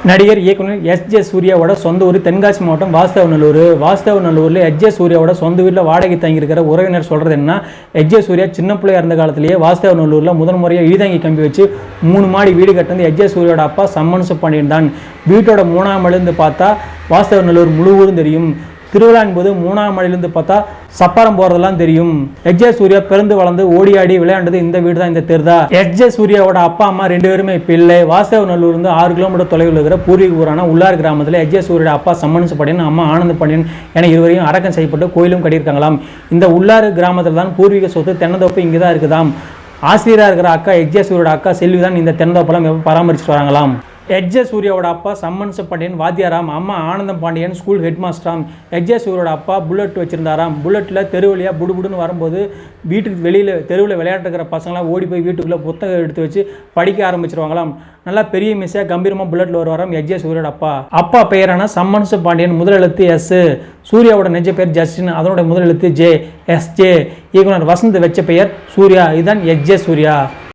நடிகர் இயக்குனர் எஸ்.ஜே. சூர்யாவோட சொந்த ஊர் தென்காசி மாவட்டம் வாசுதேவநல்லூரில் எஸ்.ஜே. சூர்யாவோட சொந்த வீட்டில் வாடகை தங்கியிருக்கிற உறவினர் சொல்கிறது என்ன, எஸ்.ஜே. சூர்யா சின்ன பிள்ளையா இருந்த காலத்திலேயே வாசுதேவநல்லூரில் முதல் முறையாக இழிதாங்கி கம்பி வச்சு 3 மாடி வீடு கட்டினது எஸ்.ஜே. சூர்யாவோட அப்பா சம்மன்ஸ் பண்ணியிருந்தான். வீட்டோட 3ஆம் மாடிலிருந்து பார்த்தா வாசுதேவநல்லூர் முழுவதும் தெரியும். திருவிழாவின் போது 3ஆம் மாடியிலிருந்து பார்த்தா சப்பாரம் போறதெல்லாம் தெரியும். எஸ்.ஜே. சூர்யா பிறந்து வளர்ந்து ஓடியாடி விளையாண்டது இந்த வீடு தான், இந்த தெரு தான். எஸ்.ஜே. சூர்யாவோட அப்பா அம்மா 2 பேருமே இப்போ இல்லை. வாசுதேவநல்லூர் இருந்து 6 கிலோமீட்டர் தொலைவில் இருக்கிற பூர்வீக ஊரான உள்ளார் கிராமத்தில் எஸ்.ஜே. சூர்யாவோட அப்பா சம்மன்ஸ் பாண்டியன், அம்மா ஆனந்த பாண்டியன் என இருவரையும் அடக்கம் செய்யப்பட்டு கோயிலும் கட்டியிருக்காங்களாம். இந்த உள்ளார் கிராமத்தில் தான் பூர்வீக சொத்து தென்னந்தோப்பு இங்கே தான் இருக்குதாம். ஆசிரியராக இருக்கிற அக்கா எஸ்.ஜே. சூர்யாவோட அக்கா செல்வி தான் இந்த தென்னந்தோப்பெல்லாம் பராமரிச்சுட்டு வராங்களாம். எஸ்.ஜே. சூர்யாவோட அப்பா சம்மன்ஸ் பாண்டியன் வாத்தியாராம், அம்மா ஆனந்தம் பாண்டியன் ஸ்கூல் ஹெட் மாஸ்டராம். எஸ்.ஜே. சூர்யாவோட அப்பா புல்லட் வச்சிருந்தாராம். புல்லட்டில் தெரு வழியாக புடுபுடுன்னு வரும்போது வீட்டுக்கு வெளியில் தெருவில் விளையாட்டுக்கிற பசங்களாம் ஓடி போய் வீட்டுக்குள்ளே புத்தகம் எடுத்து வச்சு படிக்க ஆரம்பிச்சிருவாங்களாம். நல்லா பெரிய மிஸ்ஸாக கம்பீரமாக புல்லட்டில் வருவாராம் எஸ்.ஜே. சூர்யாவோட அப்பா பெயரான சம்மன்ஸ் பாண்டியன், முதல் எழுத்து எஸ். சூர்யாவோட நெஜ பெயர் ஜஸ்டின், அதனுடைய முதல் எழுத்து ஜே. எஸ்.ஜே. இயக்குனர் வசந்த் வச்ச பெயர் சூர்யா. இதுதான் எஸ்.ஜே. சூர்யா.